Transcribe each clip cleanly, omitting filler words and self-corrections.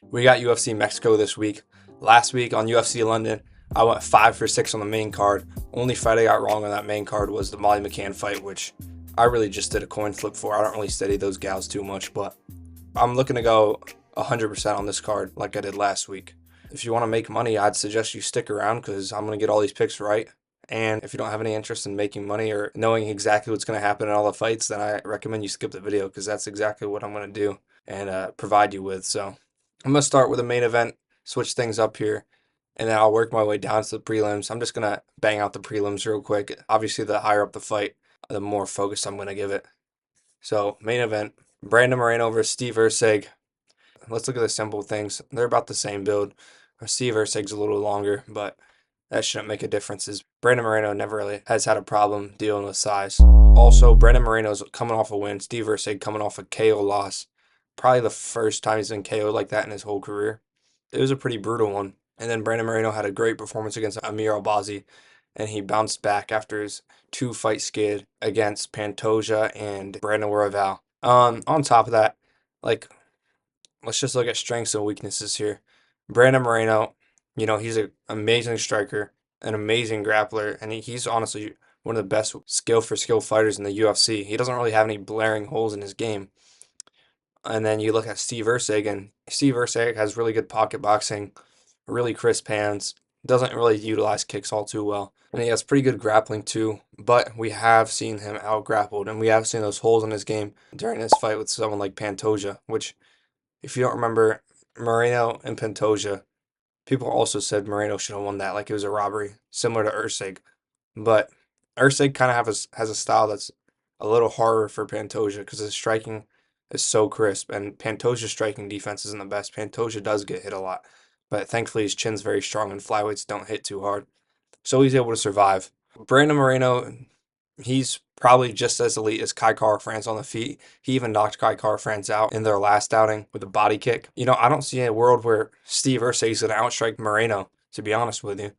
We got UFC Mexico this week. Last week on UFC London, I went 5 for 6 on the main card. Only fight I got wrong on that main card was the Molly McCann fight, which I really just did a coin flip for. I don't really study those gals too much, but I'm looking to go 100% on this card like I did last week. If you want to make money, I'd suggest you stick around because I'm going to get all these picks right. And if you don't have any interest in making money or knowing exactly what's going to happen in all the fights, then I recommend you skip the video because that's exactly what I'm going to do and provide you with. So I'm going to start with the main event, switch things up here, and then I'll work my way down to the prelims. I'm just going to bang out the prelims real quick. Obviously, the higher up the fight, the more focus I'm going to give it. So, main event, Brandon Moreno versus Steve Erceg. Let's look at the simple things. They're about the same build. Steve Erceg's a little longer, but that shouldn't make a difference. As Brandon Moreno never really has had a problem dealing with size. Also, Brandon Moreno's coming off a win. Steve Erceg coming off a KO loss. Probably the first time he's been KO'd like that in his whole career. It was a pretty brutal one. And then Brandon Moreno had a great performance against Amir Albazi, and he bounced back after his two-fight skid against Pantoja and Brandon Royval. On top of that, like, let's just look at strengths and weaknesses here. Brandon Moreno, he's an amazing striker, an amazing grappler, and he's honestly one of the best skill for skill fighters in the UFC. He doesn't really have any blaring holes in his game. And then you look at Steve Erceg, and Steve Erceg has really good pocket boxing, really crisp hands, doesn't really utilize kicks all too well. And he has pretty good grappling too, but we have seen him out grappled, and we have seen those holes in his game during his fight with someone like Pantoja, which, if you don't remember, Moreno and Pantoja, people also said Moreno should have won that like it was a robbery, similar to Erceg. But Erceg kind of has a style that's a little harder for Pantoja because his striking is so crisp, and Pantoja's striking defense isn't the best. Pantoja does get hit a lot, but thankfully his chin's very strong and flyweights don't hit too hard, so he's able to survive. Brandon Moreno, he's probably just as elite as Kai Kara France on the feet. He even knocked Kai Kara France out in their last outing with a body kick. I don't see a world where Steve Erceg is going to outstrike Moreno, to be honest with you.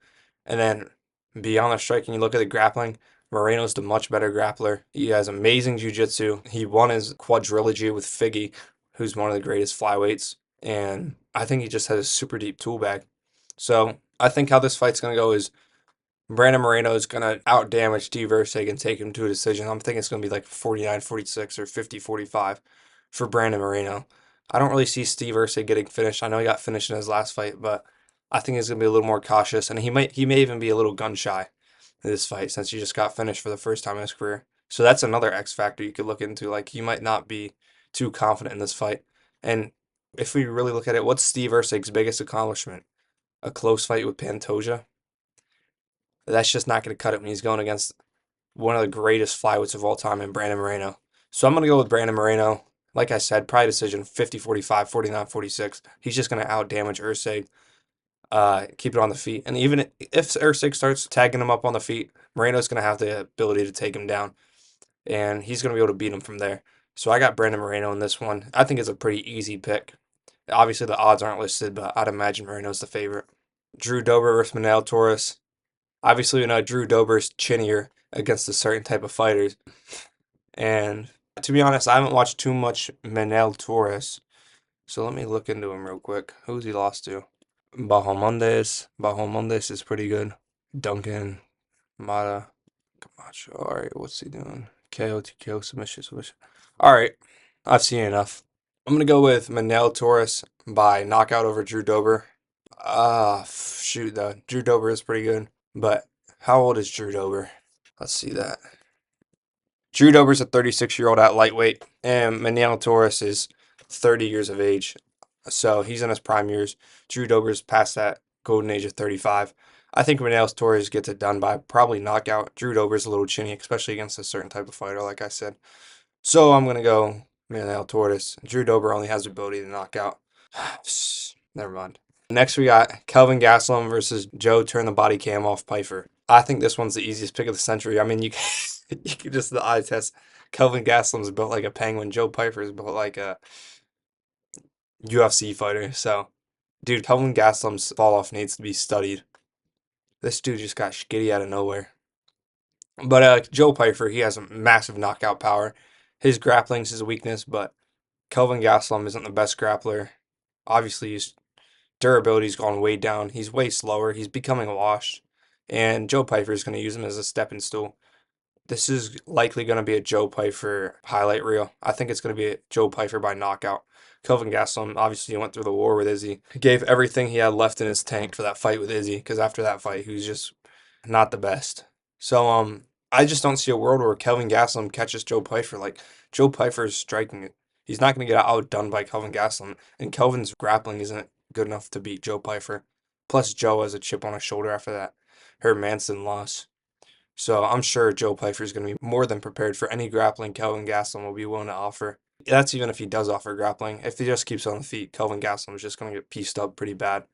And then beyond the striking, you look at the grappling. Moreno's the much better grappler. He has amazing jiu-jitsu. He won his quadrilogy with Figgy, who's one of the greatest flyweights. And I think he just has a super deep tool bag. So I think how this fight's going to go is Brandon Moreno is going to outdamage Steve Erceg and take him to a decision. I'm thinking it's going to be like 49-46 or 50-45 for Brandon Moreno. I don't really see Steve Erceg getting finished. I know he got finished in his last fight, but I think he's going to be a little more cautious, and he may even be a little gun shy in this fight since he just got finished for the first time in his career. So that's another X factor you could look into. Like, he might not be too confident in this fight. And if we really look at it, what's Steve Erceg's biggest accomplishment? A close fight with Pantoja? That's just not going to cut it when he's going against one of the greatest flyweights of all time in Brandon Moreno. So I'm going to go with Brandon Moreno. Like I said, probably decision 50-45, 49-46. He's just going to outdamage Erceg, keep it on the feet. And even if Erceg starts tagging him up on the feet, Moreno's going to have the ability to take him down, and he's going to be able to beat him from there. So I got Brandon Moreno in this one. I think it's a pretty easy pick. Obviously, the odds aren't listed, but I'd imagine Moreno's the favorite. Drew Dober versus Manel Torres. Obviously, Drew Dober's chinnier against a certain type of fighters. And to be honest, I haven't watched too much Manel Torres. So let me look into him real quick. Who's he lost to? Bahamondes. Bahamondes is pretty good. Duncan. Mata. Camacho. Alright, what's he doing? KO, TKO, submission. Alright, I've seen enough. I'm going to go with Manel Torres by knockout over Drew Dober. Shoot, though. Drew Dober is pretty good. But how old is Drew Dober? Let's see that. Drew Dober's a 36-year-old at lightweight, and Manel Torres is 30 years of age. So he's in his prime years. Drew Dober's past that golden age of 35. I think Manel Torres gets it done by probably knockout. Drew Dober's a little chinny, especially against a certain type of fighter, like I said. So I'm going to go Manel Torres. Drew Dober only has the ability to knock out. Never mind. Next, we got Kelvin Gastelum versus Joe Turn the Body Cam Off Piper. I think this one's the easiest pick of the century. I mean, you can just the eye test. Kelvin Gastelum's built like a penguin. Joe Piper's built like a UFC fighter. So, dude, Kelvin Gastelum's fall off needs to be studied. This dude just got skitty out of nowhere. But Joe Piper, he has a massive knockout power. His grappling's his weakness, but Kelvin Gastelum isn't the best grappler. Obviously, his durability's gone way down. He's way slower. He's becoming washed. And Joe Pyfer is going to use him as a stepping stool. This is likely going to be a Joe Pyfer highlight reel. I think it's going to be a Joe Pyfer by knockout. Kelvin Gastelum obviously went through the war with Izzy. He gave everything he had left in his tank for that fight with Izzy, because after that fight, he was just not the best. So I just don't see a world where Kelvin Gastelum catches Joe Pyfer. Like, Joe Pyfer is striking it. He's not going to get outdone by Kelvin Gastelum, and Kelvin's grappling isn't good enough to beat Joe Pyfer. Plus, Joe has a chip on his shoulder after that Manson loss. So I'm sure Joe Pyfer is going to be more than prepared for any grappling Kelvin Gastelum will be willing to offer. That's even if he does offer grappling. If he just keeps on the feet, Kelvin Gastelum is just going to get pieced up pretty bad.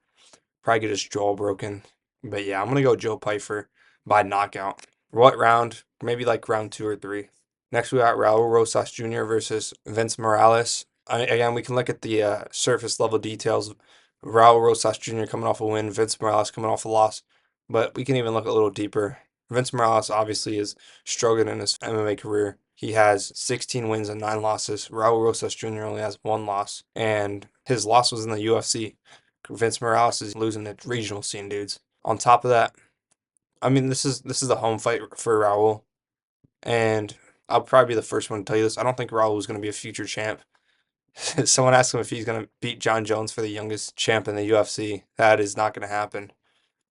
Probably get his jaw broken. But yeah, I'm going to go Joe Pyfer by knockout. What round? Maybe like round 2 or 3. Next, we got Raul Rosas Jr. versus Vince Morales. Again, we can look at the surface level details. Raul Rosas Jr. coming off a win, Vince Morales coming off a loss. But we can even look a little deeper. Vince Morales obviously is struggling in his MMA career. He has 16 wins and 9 losses. Raul Rosas Jr. only has 1 loss, and his loss was in the UFC. Vince Morales is losing the regional scene, dudes. On top of that, I mean, this is the home fight for Raul, and I'll probably be the first one to tell you this. I don't think Raul is going to be a future champ. Someone asked him if he's going to beat John Jones for the youngest champ in the UFC. That is not going to happen.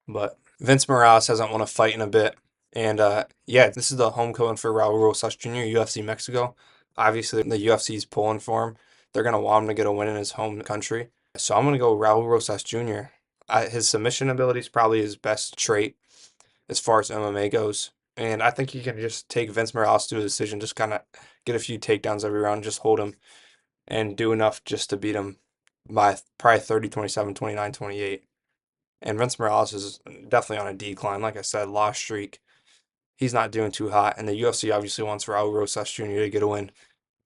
But Vince Morales hasn't won a fight in a bit. And yeah, this is the homecoming for Raul Rosas Jr., UFC Mexico. Obviously, the UFC's pulling for him. They're going to want him to get a win in his home country. So I'm going to go Raul Rosas Jr. His submission ability is probably his best trait as far as MMA goes. And I think he can just take Vince Morales to a decision, just kind of get a few takedowns every round, just hold him, and do enough just to beat him by probably 30, 27, 29, 28. And Vince Morales is definitely on a decline. Like I said, lost streak. He's not doing too hot. And the UFC obviously wants Raul Rosas Jr. to get a win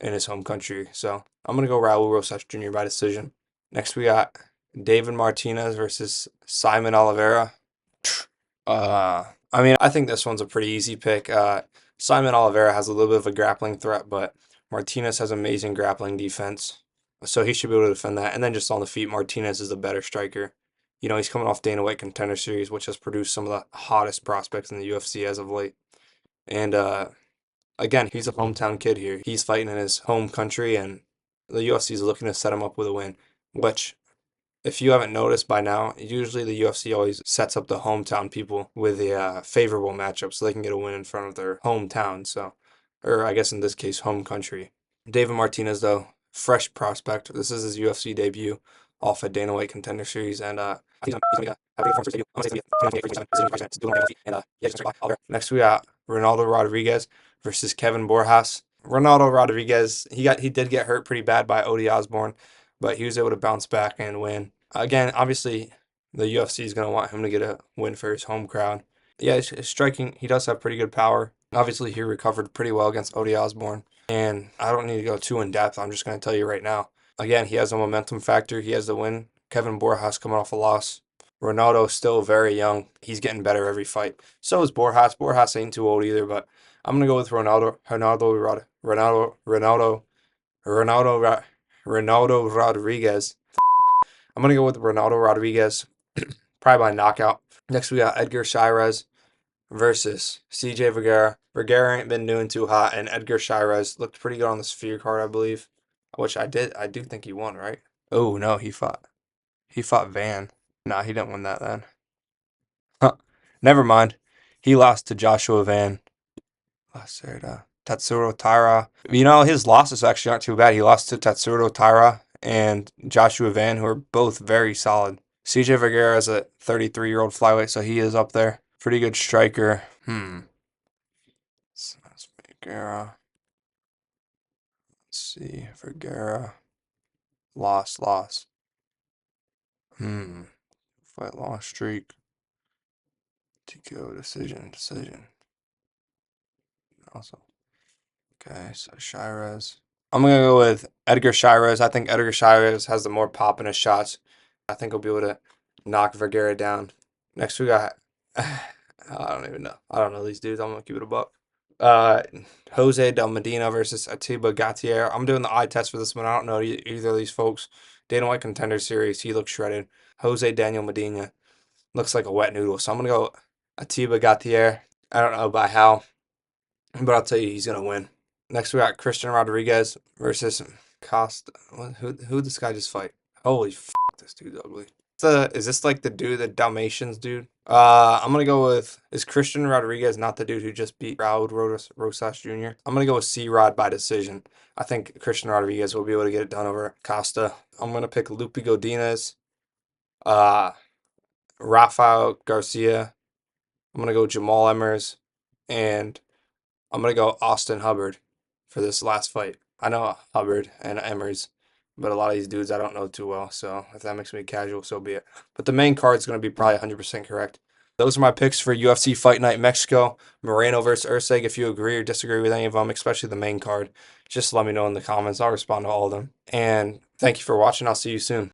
in his home country. So I'm going to go Raul Rosas Jr. by decision. Next, we got David Martinez versus Simon Oliveira. I mean, I think this one's a pretty easy pick. Simon Oliveira has a little bit of a grappling threat, but Martinez has amazing grappling defense. So he should be able to defend that. And then just on the feet, Martinez is the better striker. You know, he's coming off Dana White Contender Series, which has produced some of the hottest prospects in the UFC as of late. And again, he's a hometown kid here. He's fighting in his home country, and the UFC is looking to set him up with a win, which, if you haven't noticed by now, usually the UFC always sets up the hometown people with a favorable matchup so they can get a win in front of their hometown. So, or I guess in this case, home country. David Martinez, though, fresh prospect. This is his UFC debut off a Dana White Contender Series, and he's gonna have a big performance debut. I'm gonna say next we got Ronaldo Rodriguez versus Kevin Borjas. Ronaldo Rodriguez, he did get hurt pretty bad by Odie Osborne, but he was able to bounce back and win. Again, obviously, the UFC is going to want him to get a win for his home crowd. Yeah, his striking, he does have pretty good power. Obviously, he recovered pretty well against Odie Osborne. And I don't need to go too in depth. I'm just going to tell you right now. Again, he has a momentum factor. He has the win. Kevin Borjas coming off a loss. Ronaldo still very young. He's getting better every fight. So is Borjas. Borjas ain't too old either, but I'm going to go with Ronaldo Rodriguez. I'm going to go with Ronaldo Rodriguez, probably by knockout. Next, we got Edgar Chairez versus CJ Vergara. Vergara ain't been doing too hot, and Edgar Chairez looked pretty good on the Sphere card, I believe, which I do think he won, right? Oh, no, he fought Van. Nah, he didn't win that then. Huh. Never mind. He lost to Joshua Van. Tatsuro Taira. You know, his losses actually aren't too bad. He lost to Tatsuro Taira and Joshua Van, who are both very solid. CJ Vergara is a 33-year-old flyweight, so he is up there. Pretty good striker. So that's Vergara. Let's see. Vergara. Loss. Fight loss streak. TKO decision. Also. Okay, so Chairez. I'm going to go with Edgar Chairez. I think Edgar Chairez has the more pop in his shots. I think he'll be able to knock Vergara down. Next, we got... I don't even know. I don't know these dudes. I'm going to keep it a buck. Jose Del Medina versus Atiba Gatier. I'm doing the eye test for this one. I don't know either of these folks. Dana White Contender Series, he looks shredded. Jose Daniel Medina looks like a wet noodle. So I'm going to go Atiba Gauthier. I don't know by how, but I'll tell you he's going to win. Next, we got Christian Rodriguez versus Costa. Who this guy just fight? Holy f, this dude's ugly. Is this like the dude, the Dalmatians dude? I'm gonna go with, is Christian Rodriguez not the dude who just beat Raul Rosas Jr.? I'm gonna go with C-Rod by decision. I think Christian Rodriguez will be able to get it done over Costa. I'm gonna pick Lupe Godinez, uh, Rafael Garcia. I'm gonna go Jamal Emmers, and I'm gonna go Austin Hubbard for this last fight. I know Hubbard and Emmers, but a lot of these dudes I don't know too well. So if that makes me casual, so be it. But the main card's gonna be probably 100% correct. Those are my picks for UFC Fight Night Mexico. Moreno versus Erceg. If you agree or disagree with any of them, especially the main card, just let me know in the comments. I'll respond to all of them. And thank you for watching. I'll see you soon.